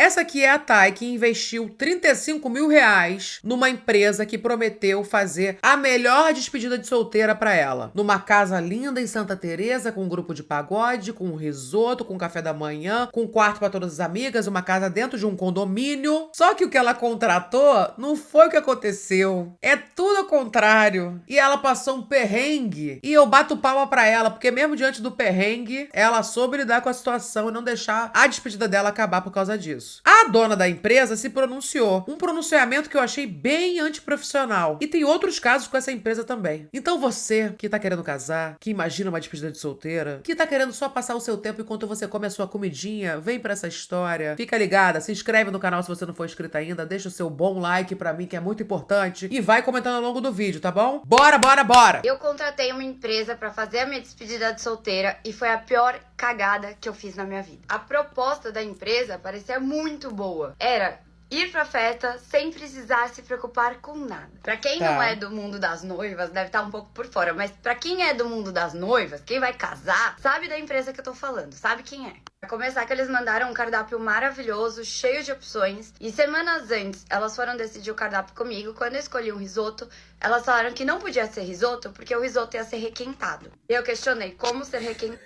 Essa aqui é a Thay, que investiu 35 mil reais numa empresa que prometeu fazer a melhor despedida de solteira pra ela. Numa casa linda em Santa Teresa, com um grupo de pagode, com um risoto, com café da manhã, com um quarto pra todas as amigas, uma casa dentro de um condomínio. Só que o que ela contratou não foi o que aconteceu. É tudo ao contrário. E ela passou um perrengue. E eu bato palma pra ela, porque mesmo diante do perrengue, ela soube lidar com a situação e não deixar a despedida dela acabar por causa disso. A dona da empresa se pronunciou. Um pronunciamento que eu achei bem antiprofissional. E tem outros casos com essa empresa também. Então você que tá querendo casar, que imagina uma despedida de solteira, que tá querendo só passar o seu tempo enquanto você come a sua comidinha, vem pra essa história. Fica ligada, se inscreve no canal se você não for inscrito ainda, deixa o seu bom like pra mim, que é muito importante, e vai comentando ao longo do vídeo, tá bom? Bora, bora, bora! Eu contratei uma empresa pra fazer a minha despedida de solteira e foi a pior cagada que eu fiz na minha vida. A proposta da empresa parecia muito boa. Era ir pra festa sem precisar se preocupar com nada. Pra quem não é do mundo das noivas, deve estar um pouco por fora, mas pra quem é do mundo das noivas, quem vai casar, sabe da empresa que eu tô falando, sabe quem é. Pra começar que eles mandaram um cardápio maravilhoso, cheio de opções, e semanas antes elas foram decidir o cardápio comigo. Quando eu escolhi um risoto, elas falaram que não podia ser risoto porque o risoto ia ser requentado. E eu questionei como ser requentado.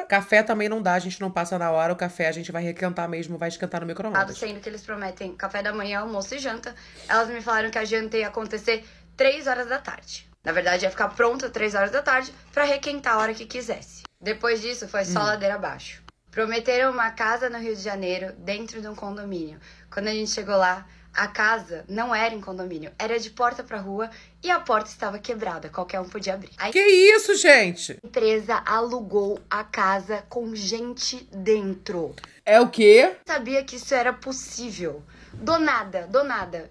Café também não dá, a gente não passa na hora, o café a gente vai requentar mesmo, vai esquentar no micro-ondas. Sendo que eles prometem café da manhã, almoço e janta, elas me falaram que a janta ia acontecer 3 horas da tarde. Na verdade, ia ficar pronta 3 horas da tarde pra requentar a hora que quisesse. Depois disso, foi só ladeira abaixo. Prometeram uma casa no Rio de Janeiro, dentro de um condomínio. Quando a gente chegou lá, a casa não era em condomínio, era de porta pra rua e a porta estava quebrada, qualquer um podia abrir. Que isso, gente? A empresa alugou a casa com gente dentro. É o quê? Sabia que isso era possível. Do nada,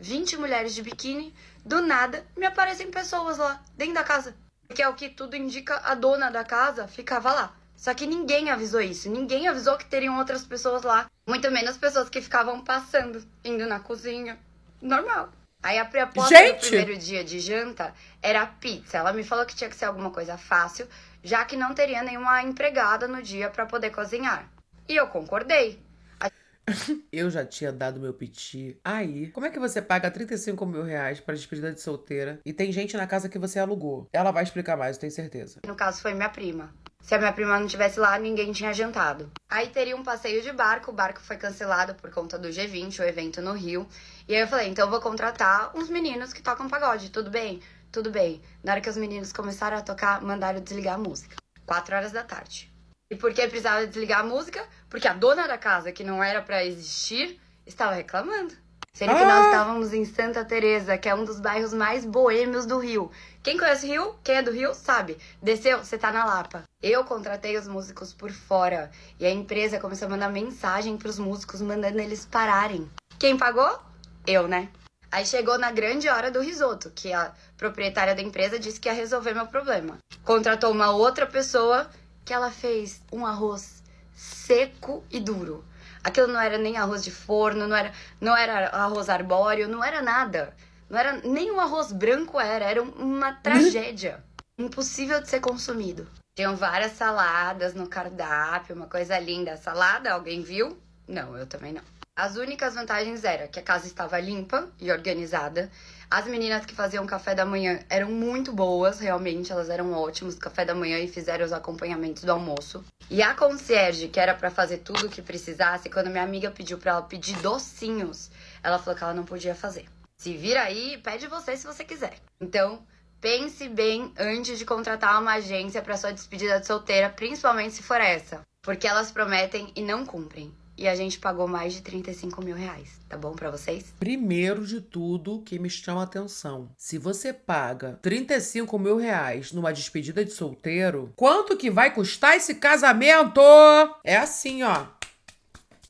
20 mulheres de biquíni, do nada, me aparecem pessoas lá, dentro da casa. Porque é o que tudo indica, a dona da casa ficava lá. Só que ninguém avisou isso, ninguém avisou que teriam outras pessoas lá. Muito menos pessoas que ficavam passando, indo na cozinha, normal. Aí a proposta do primeiro dia de janta era pizza. Ela me falou que tinha que ser alguma coisa fácil, já que não teria nenhuma empregada no dia pra poder cozinhar. E eu concordei. Eu já tinha dado meu piti. Aí, como é que você paga 35 mil reais pra despedida de solteira e tem gente na casa que você alugou? Ela vai explicar mais, eu tenho certeza. No caso, foi minha prima. Se a minha prima não estivesse lá, ninguém tinha jantado. Aí teria um passeio de barco, o barco foi cancelado por conta do G20, o evento no Rio. E aí eu falei, então eu vou contratar uns meninos que tocam pagode, tudo bem? Tudo bem. Na hora que os meninos começaram a tocar, mandaram desligar a música. 4 horas da tarde. E por que precisava desligar a música? Porque a dona da casa, que não era pra existir, estava reclamando. Sendo que nós estávamos em Santa Teresa, que é um dos bairros mais boêmios do Rio. Quem conhece o Rio? Quem é do Rio sabe. Desceu, você tá na Lapa. Eu contratei os músicos por fora. E a empresa começou a mandar mensagem pros músicos, mandando eles pararem. Quem pagou? Eu, né? Aí chegou na grande hora do risoto, que a proprietária da empresa disse que ia resolver meu problema. Contratou uma outra pessoa que ela fez um arroz seco e duro. Aquilo não era nem arroz de forno, não era arroz arbóreo, não era nada. Não era nem um arroz branco, era uma tragédia. Impossível de ser consumido. Tinham várias saladas no cardápio, uma coisa linda. Salada, alguém viu? Não, eu também não. As únicas vantagens era que a casa estava limpa e organizada. As meninas que faziam café da manhã eram muito boas, realmente, elas eram ótimas no café da manhã e fizeram os acompanhamentos do almoço. E a concierge, que era pra fazer tudo o que precisasse, quando minha amiga pediu pra ela pedir docinhos, ela falou que ela não podia fazer. Se vira aí, pede você se você quiser. Então, pense bem antes de contratar uma agência pra sua despedida de solteira, principalmente se for essa. Porque elas prometem e não cumprem. E a gente pagou mais de 35 mil reais, tá bom pra vocês? Primeiro de tudo, que me chama a atenção. Se você paga 35 mil reais numa despedida de solteiro, quanto que vai custar esse casamento? É assim, ó.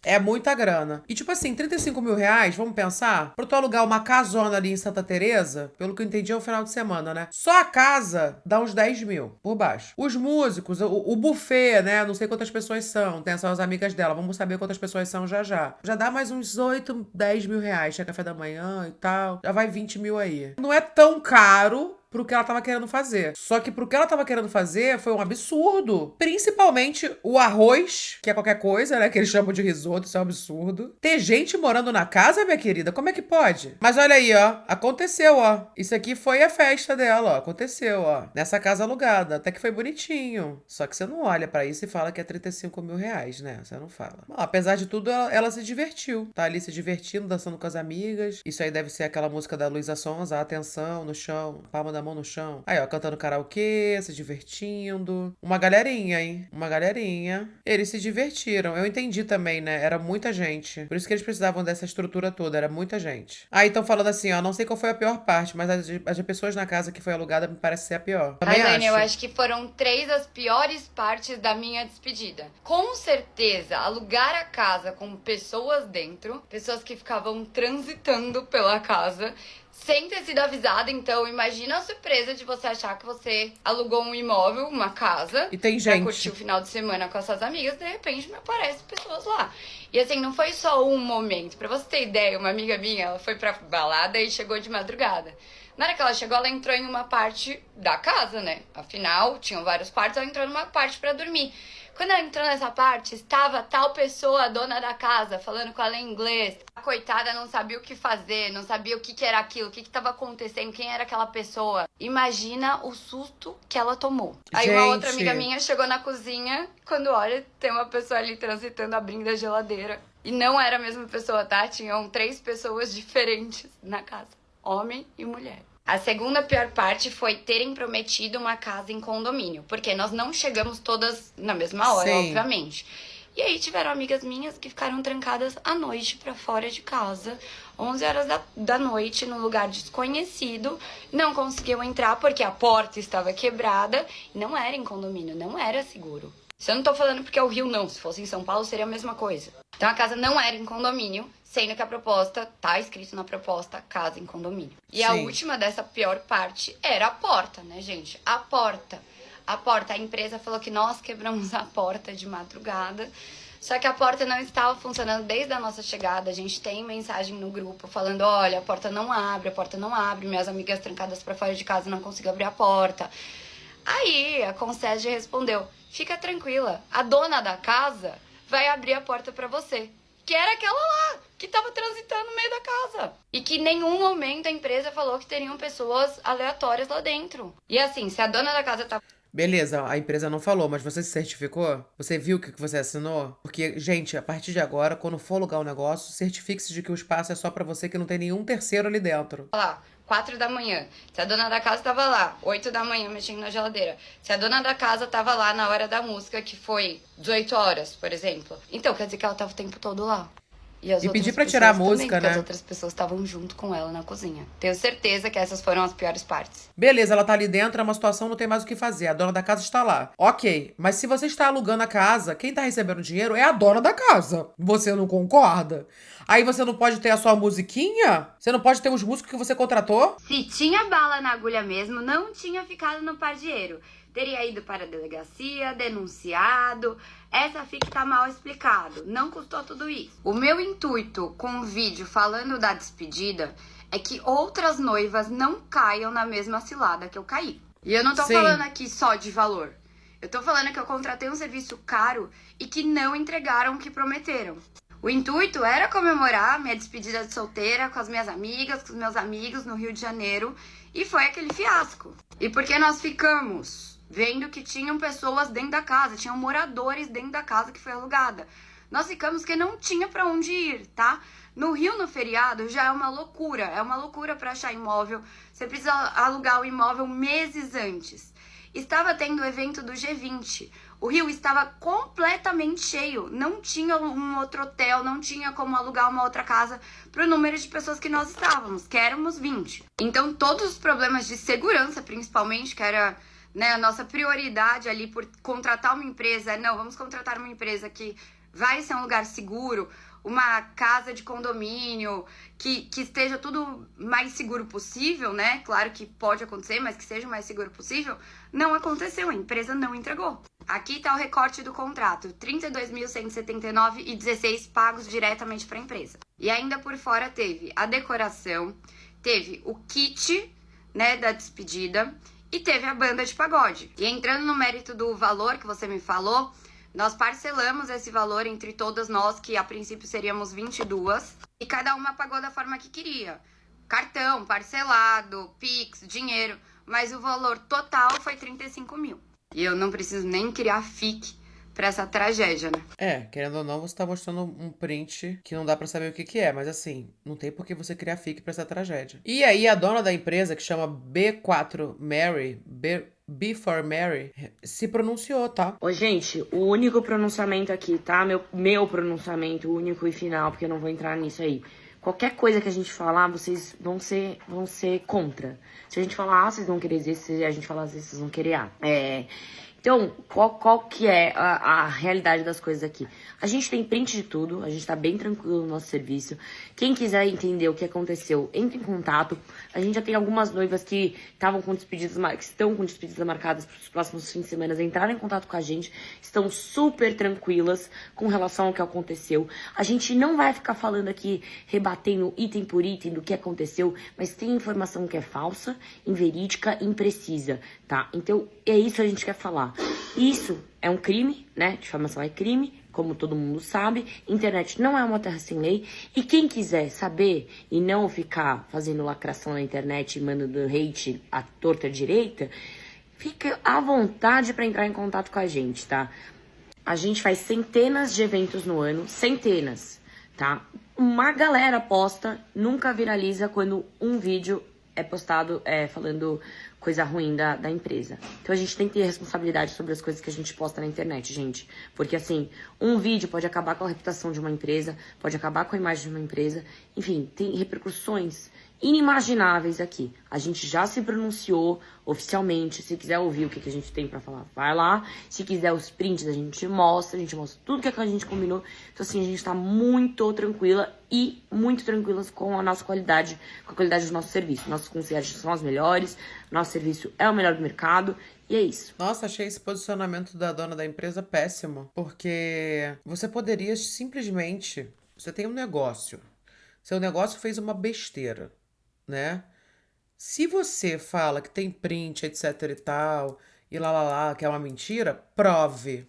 É muita grana. E tipo assim, 35 mil reais, vamos pensar? Pra tu alugar uma casona ali em Santa Teresa, pelo que eu entendi é o final de semana, né? Só a casa dá uns 10 mil por baixo. Os músicos, o buffet, né? Não sei quantas pessoas são. Tem só as amigas dela. Vamos saber quantas pessoas são já já. Já dá mais uns 8, 10 mil reais. Tinha café da manhã e tal. Já vai 20 mil aí. Não é tão caro pro que ela tava querendo fazer. Só que pro que ela tava querendo fazer foi um absurdo. Principalmente o arroz, que é qualquer coisa, né? Que eles chamam de risoto, isso é um absurdo. Ter gente morando na casa, minha querida, como é que pode? Mas olha aí, ó. Aconteceu, ó. Isso aqui foi a festa dela, ó. Aconteceu, ó. Nessa casa alugada. Até que foi bonitinho. Só que você não olha pra isso e fala que é 35 mil reais, né? Você não fala. Bom, apesar de tudo, ela se divertiu. Tá ali se divertindo, dançando com as amigas. Isso aí deve ser aquela música da Luísa Sonza, atenção, no chão, palma da mão no chão. Aí, ó, cantando karaokê, se divertindo. Uma galerinha, hein? Uma galerinha. Eles se divertiram. Eu entendi também, né? Era muita gente. Por isso que eles precisavam dessa estrutura toda. Era muita gente. Aí, estão falando assim, ó, não sei qual foi a pior parte, mas as pessoas na casa que foi alugada me parece ser a pior. Também Mas, Dani, acho. eu acho que foram 3 as piores partes da minha despedida. Com certeza, alugar a casa com pessoas dentro, pessoas que ficavam transitando pela casa, sem ter sido avisada. Então, imagina a surpresa de você achar que você alugou um imóvel, uma casa, E tem pra gente. curtir o final de semana com as suas amigas, de repente me aparecem pessoas lá. E assim, não foi só um momento. Pra você ter ideia, uma amiga minha, ela foi pra balada e chegou de madrugada. Na hora que ela chegou, ela entrou em uma parte da casa, né? Afinal, tinham vários quartos, ela entrou numa parte pra dormir. Quando ela entrou nessa parte, estava tal pessoa, a dona da casa, falando com ela em inglês. A coitada não sabia o que fazer, não sabia o que era aquilo, o que estava acontecendo, quem era aquela pessoa. Imagina o susto que ela tomou. Aí uma outra amiga minha chegou na cozinha, quando olha, tem uma pessoa ali transitando, abrindo a geladeira. E não era a mesma pessoa, tá? Tinham 3 pessoas diferentes na casa. Homem e mulher. A segunda pior parte foi terem prometido uma casa em condomínio, porque nós não chegamos todas na mesma hora, Sim. obviamente. E aí tiveram amigas minhas que ficaram trancadas à noite pra fora de casa, 11 horas da noite, num lugar desconhecido. Não conseguiam entrar porque a porta estava quebrada. Não era em condomínio, não era seguro. Isso eu não tô falando porque é o Rio, não. Se fosse em São Paulo, seria a mesma coisa. Então a casa não era em condomínio, sendo que a proposta, tá escrito na proposta, casa em condomínio. E a Sim. última dessa pior parte era a porta, né, gente? A porta. A porta, a empresa falou que nós quebramos a porta de madrugada. Só que a porta não estava funcionando desde a nossa chegada. A gente tem mensagem no grupo falando, olha, a porta não abre. Minhas amigas trancadas pra fora de casa não conseguiram abrir a porta. Aí a concierge respondeu, fica tranquila, a dona da casa vai abrir a porta pra você. Que era aquela lá, que tava transitando no meio da casa. E que em nenhum momento a empresa falou que teriam pessoas aleatórias lá dentro. E assim, se a dona da casa tá... Beleza, a empresa não falou, mas você se certificou? Você viu o que você assinou? Porque, gente, a partir de agora, quando for alugar um negócio, certifique-se de que o espaço é só pra você, que não tem nenhum terceiro ali dentro. lá, 4 da manhã. Se a dona da casa tava lá, 8 da manhã, mexendo na geladeira. Se a dona da casa tava lá na hora da música, que foi 18 horas, por exemplo. Então, quer dizer que ela tava o tempo todo lá. E as pedir outras pra tirar a pessoas também, música, porque né? as outras pessoas estavam junto com ela na cozinha. Tenho certeza que essas foram as piores partes. Beleza, ela tá ali dentro, é uma situação, não tem mais o que fazer. A dona da casa está lá. Ok, mas se você está alugando a casa, quem tá recebendo dinheiro é a dona da casa. Você não concorda? Aí você não pode ter a sua musiquinha? Você não pode ter os músicos que você contratou? Se tinha bala na agulha mesmo, não tinha ficado no pardieiro. Teria ido para a delegacia, denunciado. Essa fica tá mal explicado. Não custou tudo isso. O meu intuito com o vídeo falando da despedida é que outras noivas não caiam na mesma cilada que eu caí. E eu não tô Sim. falando aqui só de valor. Eu tô falando que eu contratei um serviço caro e que não entregaram o que prometeram. O intuito era comemorar minha despedida de solteira com as minhas amigas, com os meus amigos no Rio de Janeiro. E foi aquele fiasco. E porque nós ficamos vendo que tinham pessoas dentro da casa, tinham moradores dentro da casa que foi alugada. Nós ficamos que não tinha pra onde ir, tá? No Rio, no feriado, já é uma loucura pra achar imóvel. Você precisa alugar o imóvel meses antes. Estava tendo o evento do G20. O Rio estava completamente cheio. Não tinha um outro hotel, não tinha como alugar uma outra casa pro número de pessoas que nós estávamos, que éramos 20. Então, todos os problemas de segurança, principalmente, que era... né, a nossa prioridade ali por contratar uma empresa, não, vamos contratar uma empresa que vai ser um lugar seguro, uma casa de condomínio, que esteja tudo mais seguro possível, né? Claro que pode acontecer, mas que seja o mais seguro possível. Não aconteceu, a empresa não entregou. Aqui tá o recorte do contrato, 32.179,16 pagos diretamente para a empresa. E ainda por fora teve a decoração, teve o kit, né, da despedida e teve a banda de pagode. E entrando no mérito do valor que você me falou, nós parcelamos esse valor entre todas nós, que a princípio seríamos 22, e cada uma pagou da forma que queria. Cartão, parcelado, Pix, dinheiro, mas o valor total foi 35 mil. E eu não preciso nem criar FIC pra essa tragédia, né? Querendo ou não, você tá mostrando um print que não dá pra saber o que que é, mas assim, não tem por que você criar FIC pra essa tragédia. E aí, a dona da empresa, que chama B4 Mary, Before Mary, se pronunciou, tá? Ô, gente, o único pronunciamento aqui, tá? Meu pronunciamento, único e final, porque eu não vou entrar nisso aí. Qualquer coisa que a gente falar, vocês vão ser contra. Se a gente falar A, vocês vão querer Z. Se a gente falar Z, vocês vão querer A. Então, qual que é a realidade das coisas aqui? A gente tem print de tudo, a gente tá bem tranquilo no nosso serviço. Quem quiser entender o que aconteceu, entre em contato. A gente já tem algumas noivas que estão com despedidas marcadas para os próximos fins de semana, entraram em contato com a gente, estão super tranquilas com relação ao que aconteceu. A gente não vai ficar falando aqui, rebatendo item por item do que aconteceu, mas tem informação que é falsa, inverídica e imprecisa, tá? Então, é isso que a gente quer falar. Isso é um crime, né? Difamação é crime, como todo mundo sabe. Internet não é uma terra sem lei. E quem quiser saber e não ficar fazendo lacração na internet e mandando hate à torta direita, fica à vontade para entrar em contato com a gente, tá? A gente faz centenas de eventos no ano, centenas, tá? Uma galera posta, nunca viraliza quando um vídeo é postado falando coisa ruim da empresa. Então a gente tem que ter responsabilidade sobre as coisas que a gente posta na internet, gente. Porque assim, um vídeo pode acabar com a reputação de uma empresa, pode acabar com a imagem de uma empresa. Enfim, tem repercussões inimagináveis aqui. A gente já se pronunciou oficialmente. Se quiser ouvir o que a gente tem pra falar, vai lá. Se quiser os prints, a gente mostra tudo que a gente combinou. Então assim, a gente tá muito tranquila e muito tranquilas com a nossa qualidade, com a qualidade do nosso serviço. Nossos concierges são os melhores, nosso serviço é o melhor do mercado. E é isso. Nossa, achei esse posicionamento da dona da empresa péssimo. Porque você poderia simplesmente... Você tem um negócio. Seu negócio fez uma besteira, né? Se você fala que tem print, etc e tal, e lá, que é uma mentira, prove.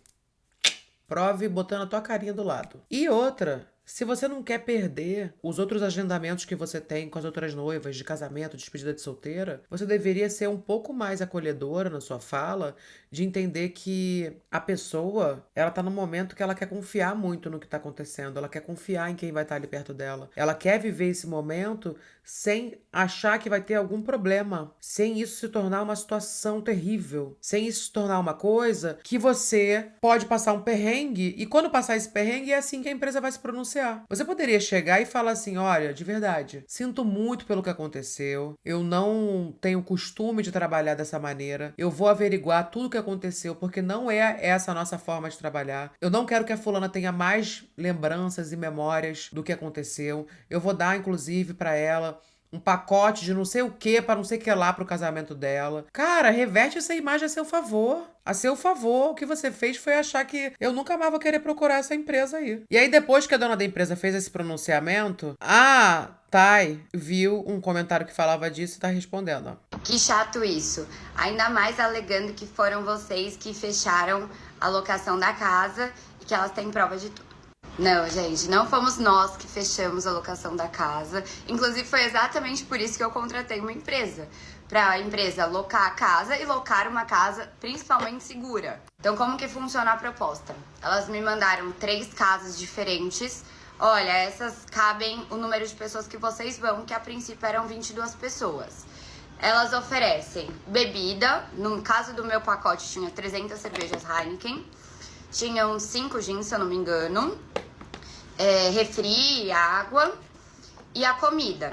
Prove botando a tua carinha do lado. E outra, se você não quer perder os outros agendamentos que você tem com as outras noivas de casamento, despedida de solteira, você deveria ser um pouco mais acolhedora na sua fala, de entender que a pessoa, ela tá num momento que ela quer confiar muito no que tá acontecendo, ela quer confiar em quem vai estar ali perto dela. Ela quer viver esse momento sem achar que vai ter algum problema, sem isso se tornar uma situação terrível, sem isso se tornar uma coisa que você pode passar um perrengue, e quando passar esse perrengue é assim que a empresa vai se pronunciar. Você poderia chegar e falar assim, olha, de verdade, sinto muito pelo que aconteceu, eu não tenho costume de trabalhar dessa maneira, eu vou averiguar tudo o que aconteceu, porque não é essa a nossa forma de trabalhar. Eu não quero que a fulana tenha mais lembranças e memórias do que aconteceu. Eu vou dar, inclusive, pra ela um pacote de não sei o que para não sei o que lá pro casamento dela. Cara, reverte essa imagem a seu favor. A seu favor. O que você fez foi achar que eu nunca mais vou querer procurar essa empresa aí. E aí, depois que a dona da empresa fez esse pronunciamento, a Thay viu um comentário que falava disso e tá respondendo, ó. Que chato isso. Ainda mais alegando que foram vocês que fecharam a locação da casa e que elas têm prova de tudo. Não, gente, não fomos nós que fechamos a locação da casa. Inclusive, foi exatamente por isso que eu contratei uma empresa. Pra a empresa locar a casa e locar uma casa principalmente segura. Então, como que funciona a proposta? Elas me mandaram 3 casas diferentes. Olha, essas cabem o número de pessoas que vocês vão, que a princípio eram 22 pessoas. Elas oferecem bebida. No caso do meu pacote, tinha 300 cervejas Heineken. Tinham 5 gins, se eu não me engano. Refri, água e a comida.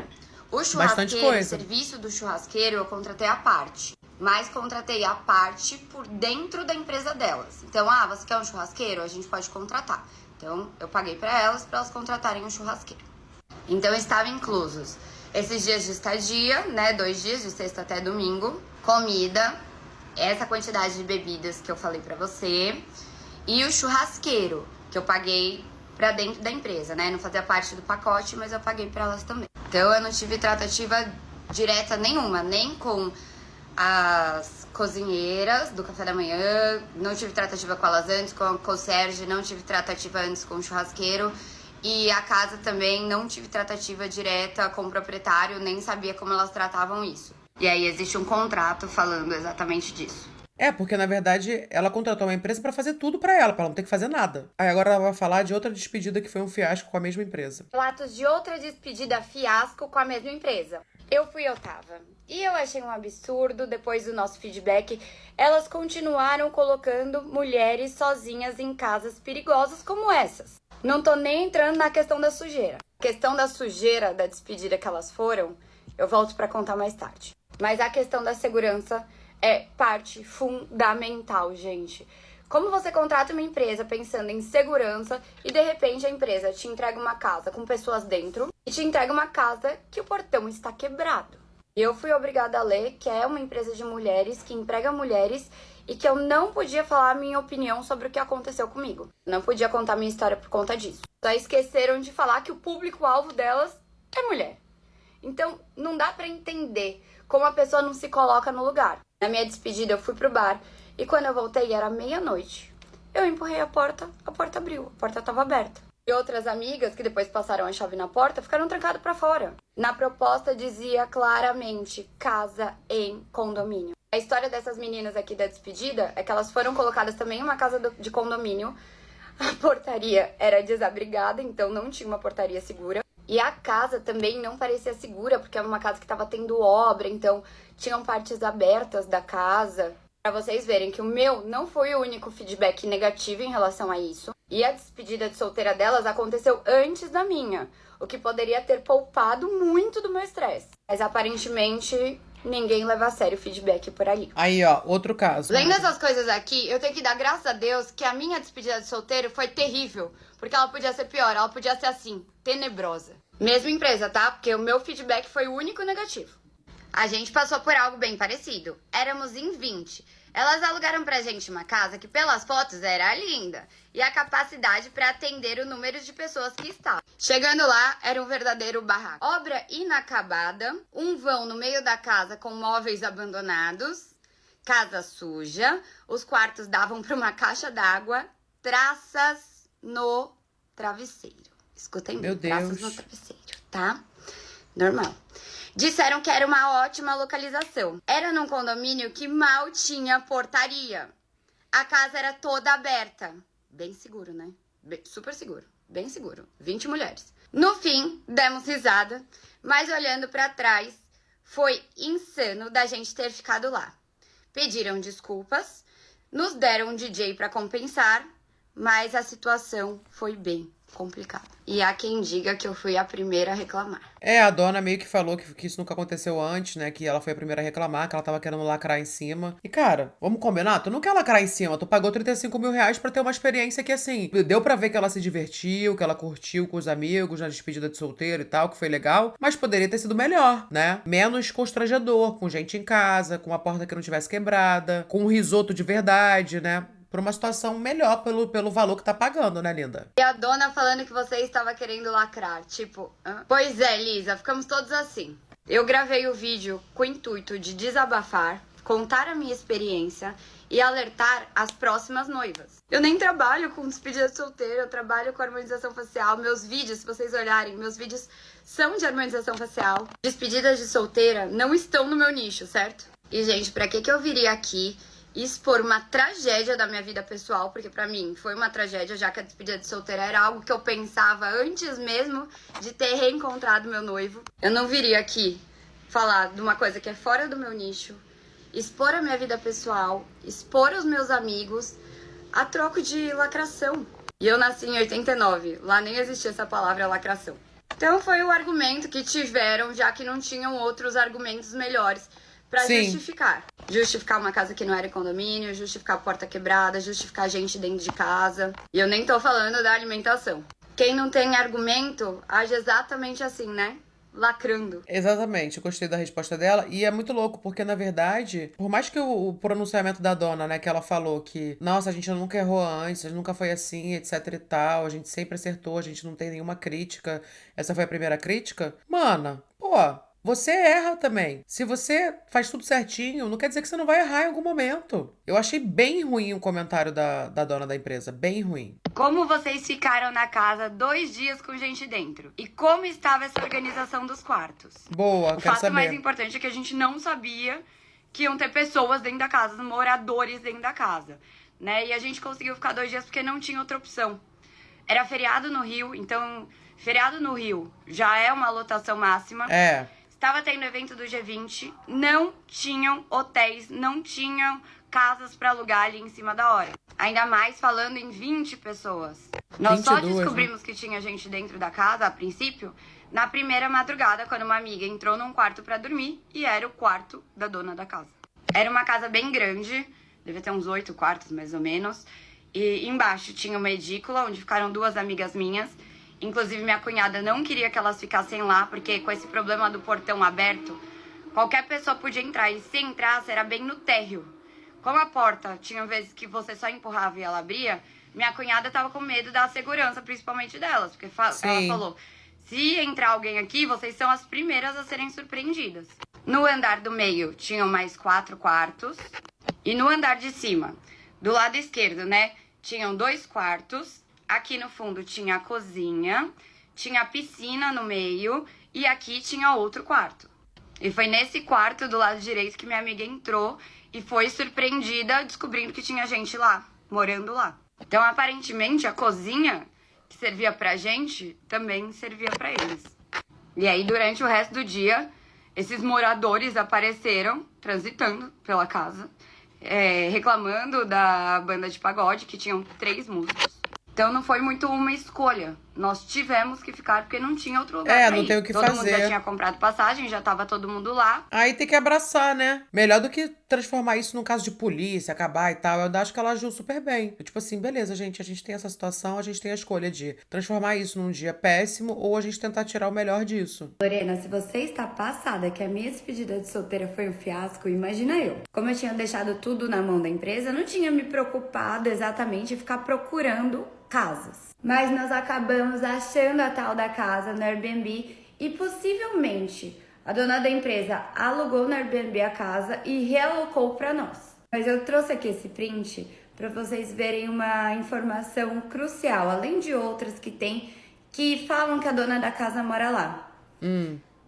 O churrasqueiro, o serviço do churrasqueiro, eu contratei à parte. Mas contratei à parte por dentro da empresa delas. Então, você quer um churrasqueiro? A gente pode contratar. Então, eu paguei para elas contratarem um churrasqueiro. Então, estavam inclusos esses dias de estadia, né? 2 dias, de sexta até domingo. Comida, essa quantidade de bebidas que eu falei para você. E o churrasqueiro, que eu paguei pra dentro da empresa, né? Não fazia parte do pacote, mas eu paguei pra elas também. Então eu não tive tratativa direta nenhuma, nem com as cozinheiras do café da manhã, não tive tratativa com elas antes, com a concierge, não tive tratativa antes com o churrasqueiro. E a casa também não tive tratativa direta com o proprietário, nem sabia como elas tratavam isso. E aí existe um contrato falando exatamente disso. Porque na verdade ela contratou uma empresa pra fazer tudo pra ela não ter que fazer nada. Aí agora ela vai falar de outra despedida que foi um fiasco com a mesma empresa. Relatos de outra despedida fiasco com a mesma empresa. Eu fui Otava. E eu achei um absurdo, depois do nosso feedback, elas continuaram colocando mulheres sozinhas em casas perigosas como essas. Não tô nem entrando na questão da sujeira. A questão da sujeira da despedida que elas foram, eu volto pra contar mais tarde. Mas a questão da segurança é parte fundamental, gente. Como você contrata uma empresa pensando em segurança e de repente a empresa te entrega uma casa com pessoas dentro e te entrega uma casa que o portão está quebrado. E eu fui obrigada a ler que é uma empresa de mulheres que emprega mulheres e que eu não podia falar a minha opinião sobre o que aconteceu comigo. Não podia contar minha história por conta disso. Só esqueceram de falar que o público-alvo delas é mulher. Então, não dá pra entender como a pessoa não se coloca no lugar. Na minha despedida, eu fui pro bar e quando eu voltei, era meia-noite. Eu empurrei a porta abriu, a porta tava aberta. E outras amigas, que depois passaram a chave na porta, ficaram trancadas pra fora. Na proposta dizia claramente, casa em condomínio. A história dessas meninas aqui da despedida é que elas foram colocadas também em uma casa de condomínio. A portaria era desabrigada, então não tinha uma portaria segura. E a casa também não parecia segura, porque era uma casa que estava tendo obra, então tinham partes abertas da casa. Pra vocês verem que o meu não foi o único feedback negativo em relação a isso. E a despedida de solteira delas aconteceu antes da minha, o que poderia ter poupado muito do meu estresse. Mas aparentemente ninguém leva a sério o feedback por ali. Aí, outro caso. Lendo essas coisas aqui, eu tenho que dar graças a Deus que a minha despedida de solteiro foi terrível. Porque ela podia ser pior, ela podia ser assim, tenebrosa. Mesma empresa, tá? Porque o meu feedback foi o único negativo. A gente passou por algo bem parecido. Éramos em 20. Elas alugaram pra gente uma casa que pelas fotos era linda. E a capacidade para atender o número de pessoas que estavam. Chegando lá, era um verdadeiro barraco. Obra inacabada, um vão no meio da casa com móveis abandonados, casa suja, os quartos davam pra uma caixa d'água, traças no travesseiro. Escutem bem, traças no travesseiro, tá? Normal. Disseram que era uma ótima localização. Era num condomínio que mal tinha portaria. A casa era toda aberta. Bem seguro, né? Super seguro. Bem seguro. 20 mulheres. No fim, demos risada, mas olhando pra trás, foi insano da gente ter ficado lá. Pediram desculpas, nos deram um DJ pra compensar, mas a situação foi bem complicada. E há quem diga que eu fui a primeira a reclamar. A dona meio que falou que isso nunca aconteceu antes, né? Que ela foi a primeira a reclamar, que ela tava querendo lacrar em cima. E, cara, vamos combinar? Tu não quer lacrar em cima, tu pagou 35 mil reais pra ter uma experiência que, assim, deu pra ver que ela se divertiu, que ela curtiu com os amigos na despedida de solteiro e tal, que foi legal, mas poderia ter sido melhor, né? Menos constrangedor, com gente em casa, com uma porta que não tivesse quebrada, com um risoto de verdade, né? Por uma situação melhor pelo valor que tá pagando, né, linda? E a dona falando que você estava querendo lacrar, tipo... Hã? Pois é, Lisa, ficamos todos assim. Eu gravei o vídeo com o intuito de desabafar, contar a minha experiência e alertar as próximas noivas. Eu nem trabalho com despedida de solteiro, eu trabalho com harmonização facial. Meus vídeos, se vocês olharem, meus vídeos são de harmonização facial. Despedidas de solteira não estão no meu nicho, certo? E, gente, pra que eu viria aqui expor uma tragédia da minha vida pessoal, porque pra mim foi uma tragédia, já que a despedida de solteira era algo que eu pensava antes mesmo de ter reencontrado meu noivo. Eu não viria aqui falar de uma coisa que é fora do meu nicho, expor a minha vida pessoal, expor os meus amigos, a troco de lacração. E eu nasci em 89, lá nem existia essa palavra lacração. Então foi o argumento que tiveram, já que não tinham outros argumentos melhores pra justificar. Justificar uma casa que não era condomínio, justificar a porta quebrada, justificar gente dentro de casa. E eu nem tô falando da alimentação. Quem não tem argumento, age exatamente assim, né? Lacrando. Exatamente, eu gostei da resposta dela. E é muito louco, porque na verdade, por mais que o pronunciamento da dona, né, que ela falou que, nossa, a gente nunca errou antes, nunca foi assim, etc e tal, a gente sempre acertou, a gente não tem nenhuma crítica, essa foi a primeira crítica. Mana, pô, Você erra também. Se você faz tudo certinho, não quer dizer que você não vai errar em algum momento. Eu achei bem ruim o comentário da dona da empresa. Bem ruim. Como vocês ficaram na casa 2 dias com gente dentro? E como estava essa organização dos quartos? Boa, O quero fato mais saber. importante é que a gente não sabia que iam ter pessoas dentro da casa, moradores dentro da casa, né? E a gente conseguiu ficar 2 dias porque não tinha outra opção. Era feriado no Rio, então feriado no Rio já é uma lotação máxima. É. Estava tendo evento do G20, não tinham hotéis, não tinham casas para alugar ali em cima da hora. Ainda mais falando em 20 pessoas. Nós só 22, descobrimos que tinha gente dentro da casa, a princípio, na primeira madrugada, quando uma amiga entrou num quarto para dormir e era o quarto da dona da casa. Era uma casa bem grande, devia ter uns 8 quartos mais ou menos. E embaixo tinha uma edícula, onde ficaram 2 amigas minhas. Inclusive, minha cunhada não queria que elas ficassem lá, porque com esse problema do portão aberto, qualquer pessoa podia entrar. E se entrasse, era bem no térreo. Como a porta tinha vezes que você só empurrava e ela abria, minha cunhada tava com medo da segurança, principalmente delas. Porque ela Sim. falou, se entrar alguém aqui, vocês são as primeiras a serem surpreendidas. No andar do meio, tinham mais 4 quartos. E no andar de cima, do lado esquerdo, né, tinham 2 quartos. Aqui no fundo tinha a cozinha, tinha a piscina no meio e aqui tinha outro quarto. E foi nesse quarto do lado direito que minha amiga entrou e foi surpreendida descobrindo que tinha gente lá, morando lá. Então, aparentemente, a cozinha que servia pra gente também servia pra eles. E aí, durante o resto do dia, esses moradores apareceram transitando pela casa, reclamando da banda de pagode, que tinham 3 músicos. Então não foi muito uma escolha. Nós tivemos que ficar porque não tinha outro lugar pra não ir. tem o que todo mundo fazer. já tinha comprado passagem, já tava todo mundo lá. Aí tem que abraçar, né? Melhor do que transformar isso num caso de polícia, acabar e tal. Eu acho que ela agiu super bem. Tipo assim, beleza, gente, a gente tem essa situação, a gente tem a escolha de transformar isso num dia péssimo ou a gente tentar tirar o melhor disso. Lorena, se você está passada que a minha despedida de solteira foi um fiasco, imagina eu. Como eu tinha deixado tudo na mão da empresa, eu não tinha me preocupado exatamente em ficar procurando casas. Mas nós acabamos achando a tal da casa no Airbnb e possivelmente a dona da empresa alugou no Airbnb a casa e realocou para nós. Mas eu trouxe aqui esse print para vocês verem uma informação crucial, além de outras que tem, que falam que a dona da casa mora lá.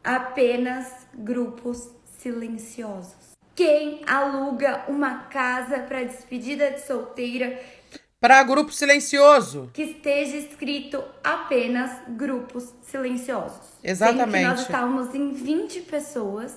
Apenas grupos silenciosos. Quem aluga uma casa para despedida de solteira Pra grupo silencioso. que esteja escrito apenas grupos silenciosos? Exatamente. Sendo que nós estávamos em 20 pessoas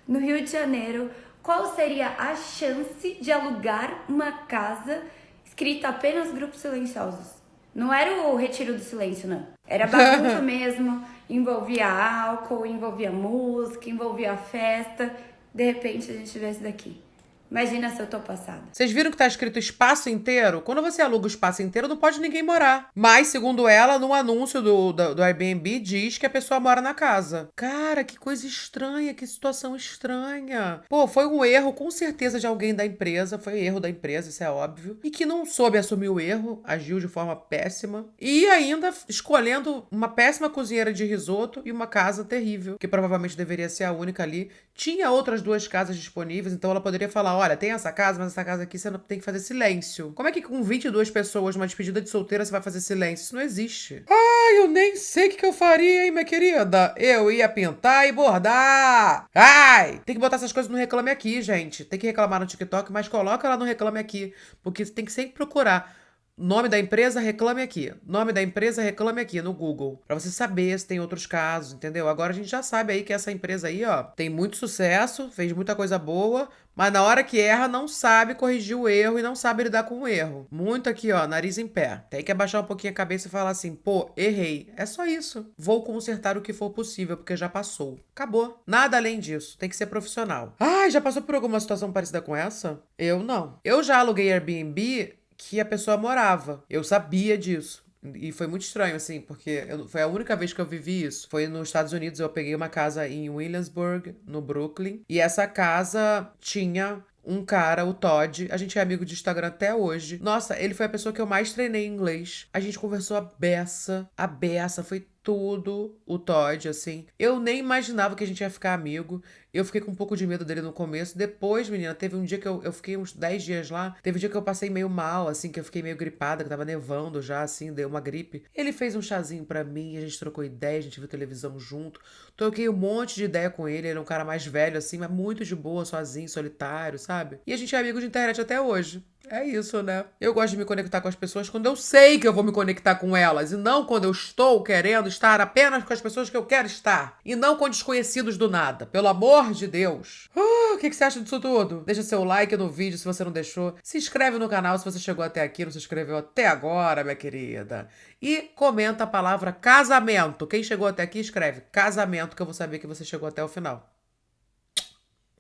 no Rio de Janeiro. Qual seria a chance de alugar uma casa escrita apenas grupos silenciosos? Não era o retiro do silêncio, não. Era bagunça mesmo, envolvia álcool, envolvia música, envolvia festa. De repente a gente vê isso daqui. Imagina se eu tô passada. Vocês viram que tá escrito espaço inteiro? Quando você aluga o espaço inteiro, não pode ninguém morar. Mas, segundo ela, no anúncio do Airbnb, diz que a pessoa mora na casa. Cara, que coisa estranha, que situação estranha. Pô, foi um erro, com certeza, de alguém da empresa. Foi erro da empresa, isso é óbvio. E que não soube assumir o erro, agiu de forma péssima. E ainda escolhendo uma péssima cozinheira de risoto e uma casa terrível, que provavelmente deveria ser a única ali. Tinha outras 2 casas disponíveis, então ela poderia falar, olha, tem essa casa, mas essa casa aqui você não tem que fazer silêncio. Como é que com 22 pessoas, uma despedida de solteira, você vai fazer silêncio? Isso não existe. Ai, eu nem sei o que eu faria, hein, minha querida? Eu ia pintar e bordar. Ai, tem que botar essas coisas no Reclame Aqui, gente. Tem que reclamar no TikTok, mas coloca lá no Reclame Aqui, porque você tem que sempre procurar. Nome da empresa, reclame aqui. Nome da empresa, reclame aqui no Google. Pra você saber se tem outros casos, entendeu? Agora a gente já sabe aí que essa empresa aí, ó, tem muito sucesso, fez muita coisa boa, mas na hora que erra não sabe corrigir o erro e não sabe lidar com o erro. Muito aqui, ó, nariz em pé. Tem que abaixar um pouquinho a cabeça e falar assim, pô, errei. É só isso. Vou consertar o que for possível, porque já passou. Acabou. Nada além disso. Tem que ser profissional. Ai, já passou por alguma situação parecida com essa? Eu não. Eu já aluguei Airbnb que a pessoa morava. Eu sabia disso. E foi muito estranho, assim, porque foi a única vez que eu vivi isso. Foi nos Estados Unidos, eu peguei uma casa em Williamsburg, no Brooklyn. E essa casa tinha um cara, o Todd, a gente é amigo de Instagram até hoje. Nossa, ele foi a pessoa que eu mais treinei em inglês. A gente conversou a beça, foi tudo o Todd, assim. Eu nem imaginava que a gente ia ficar amigo. Eu fiquei com um pouco de medo dele no começo. Depois, menina, teve um dia que eu fiquei uns 10 dias lá. Teve um dia que eu passei meio mal, assim, que eu fiquei meio gripada, que tava nevando já, assim, deu uma gripe. Ele fez um chazinho pra mim, a gente trocou ideia, a gente viu televisão junto. Troquei um monte de ideia com ele. Ele é um cara mais velho, assim, mas muito de boa, sozinho, solitário, sabe? E a gente é amigo de internet até hoje. É isso, né? Eu gosto de me conectar com as pessoas quando eu sei que eu vou me conectar com elas. E não quando eu estou querendo estar apenas com as pessoas que eu quero estar. E não com desconhecidos do nada. Pelo amor de Deus. O que você acha disso tudo? Deixa seu like no vídeo se você não deixou. Se inscreve no canal se você chegou até aqui, não se inscreveu até agora, minha querida. E comenta a palavra casamento. Quem chegou até aqui, escreve casamento, que eu vou saber que você chegou até o final.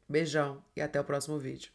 Beijão e até o próximo vídeo.